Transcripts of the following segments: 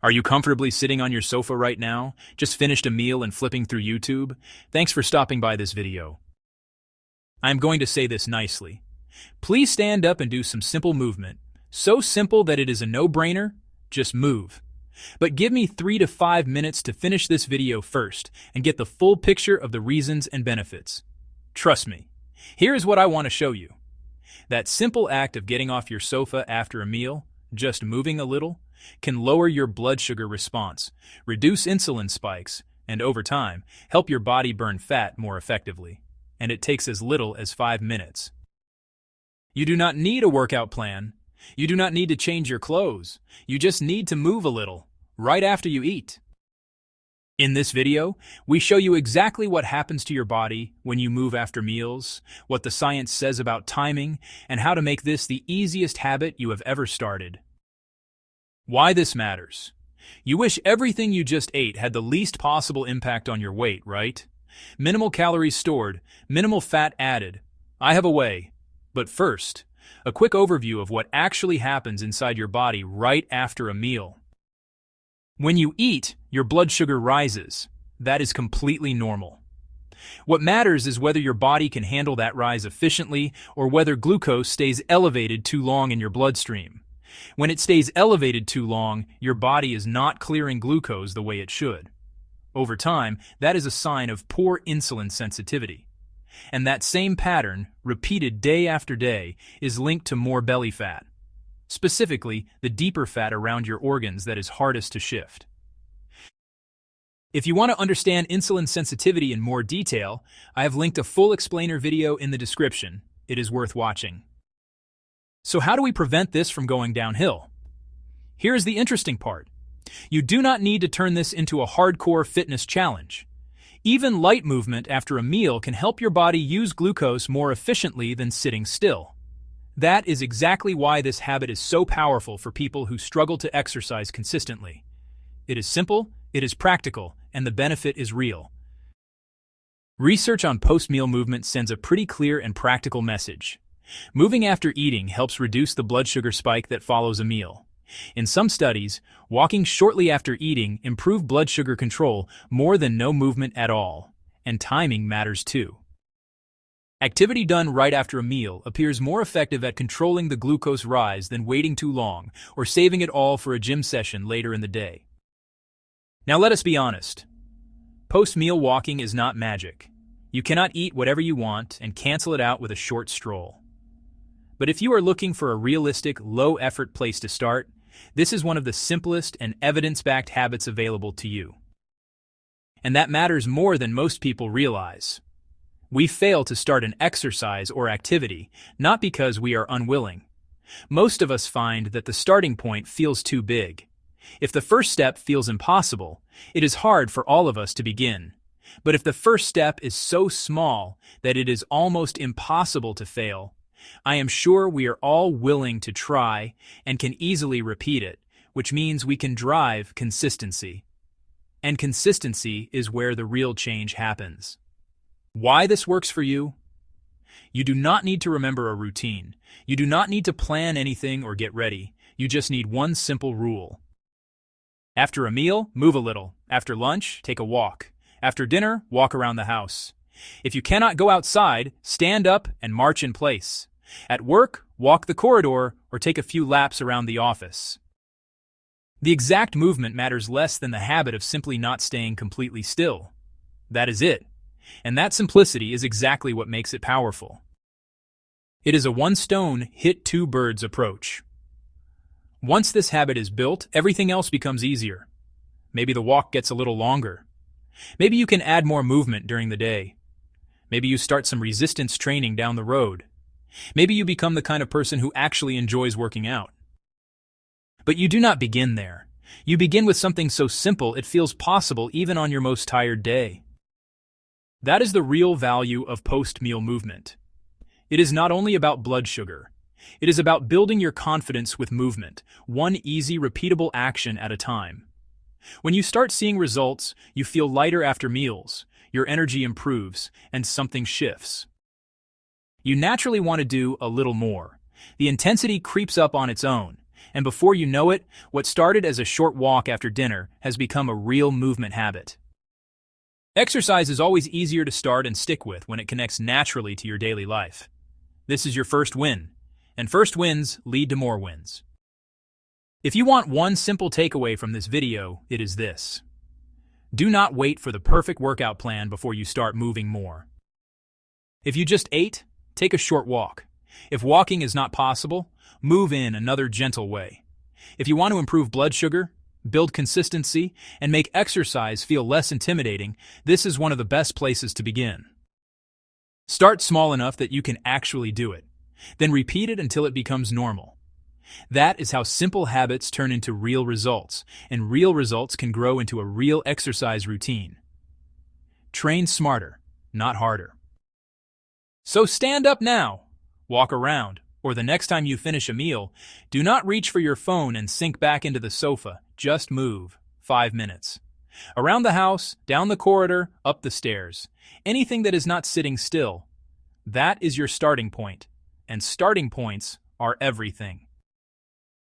Are you comfortably sitting on your sofa right now? Just finished a meal and flipping through YouTube? Thanks for stopping by this video. I'm going to say this nicely. Please stand up and do some simple movement. So simple that it is a no-brainer, just move. But give me 3 to 5 minutes to finish this video first and get the full picture of the reasons and benefits. Trust me. Here is what I want to show you. That simple act of getting off your sofa after a meal, just moving a little, can lower your blood sugar response, reduce insulin spikes, and over time, help your body burn fat more effectively. And it takes as little as 5 minutes. You do not need a workout plan. You do not need to change your clothes. You just need to move a little, right after you eat. In this video, we show you exactly what happens to your body when you move after meals, what the science says about timing, and how to make this the easiest habit you have ever started. Why this matters. You wish everything you just ate had the least possible impact on your weight, right? Minimal calories stored, minimal fat added. I have a way. But first, a quick overview of what actually happens inside your body right after a meal. When you eat, your blood sugar rises. That is completely normal. What matters is whether your body can handle that rise efficiently or whether glucose stays elevated too long in your bloodstream. When it stays elevated too long, your body is not clearing glucose the way it should. Over time, that is a sign of poor insulin sensitivity. And that same pattern, repeated day after day, is linked to more belly fat. Specifically, the deeper fat around your organs that is hardest to shift. If you want to understand insulin sensitivity in more detail, I have linked a full explainer video in the description. It is worth watching. So how do we prevent this from going downhill? Here is the interesting part. You do not need to turn this into a hardcore fitness challenge. Even light movement after a meal can help your body use glucose more efficiently than sitting still. That is exactly why this habit is so powerful for people who struggle to exercise consistently. It is simple, it is practical, and the benefit is real. Research on post-meal movement sends a pretty clear and practical message. Moving after eating helps reduce the blood sugar spike that follows a meal. In some studies, walking shortly after eating improved blood sugar control more than no movement at all, and timing matters too. Activity done right after a meal appears more effective at controlling the glucose rise than waiting too long or saving it all for a gym session later in the day. Now let us be honest. Post-meal walking is not magic. You cannot eat whatever you want and cancel it out with a short stroll. But if you are looking for a realistic, low-effort place to start, this is one of the simplest and evidence-backed habits available to you. And that matters more than most people realize. We fail to start an exercise or activity, not because we are unwilling. Most of us find that the starting point feels too big. If the first step feels impossible, it is hard for all of us to begin. But if the first step is so small that it is almost impossible to fail, I am sure we are all willing to try and can easily repeat it, which means we can drive consistency. And consistency is where the real change happens. Why this works for you? You do not need to remember a routine. You do not need to plan anything or get ready. You just need one simple rule. After a meal, move a little. After lunch, take a walk. After dinner, walk around the house. If you cannot go outside, stand up and march in place. At work, walk the corridor or take a few laps around the office. The exact movement matters less than the habit of simply not staying completely still. That is it. And that simplicity is exactly what makes it powerful. It is a one-stone, hit-two-birds approach. Once this habit is built, everything else becomes easier. Maybe the walk gets a little longer. Maybe you can add more movement during the day. Maybe you start some resistance training down the road. Maybe you become the kind of person who actually enjoys working out. But you do not begin there. You begin with something so simple it feels possible even on your most tired day. That is the real value of post-meal movement. It is not only about blood sugar. It is about building your confidence with movement, one easy, repeatable action at a time. When you start seeing results, you feel lighter after meals, your energy improves, and something shifts. You naturally want to do a little more. The intensity creeps up on its own, And before you know it, what started as a short walk after dinner has become a real movement habit. Exercise is always easier to start and stick with when it connects naturally to your daily life. This is your first win, and first wins lead to more wins. If you want one simple takeaway from this video, it is this. Do not wait for the perfect workout plan before you start moving more. If you just ate, take a short walk. If walking is not possible, move in another gentle way. If you want to improve blood sugar, build consistency, and make exercise feel less intimidating, this is one of the best places to begin. Start small enough that you can actually do it. Then repeat it until it becomes normal. That is how simple habits turn into real results, and real results can grow into a real exercise routine. Train smarter, not harder. So stand up now, walk around, or the next time you finish a meal, do not reach for your phone and sink back into the sofa. Just move. 5 minutes. Around the house, down the corridor, up the stairs. Anything that is not sitting still. That is your starting point, and starting points are everything.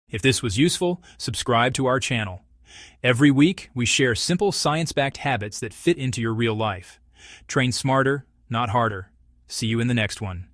If this was useful, subscribe to our channel. Every week, we share simple science-backed habits that fit into your real life. Train smarter, not harder. See you in the next one.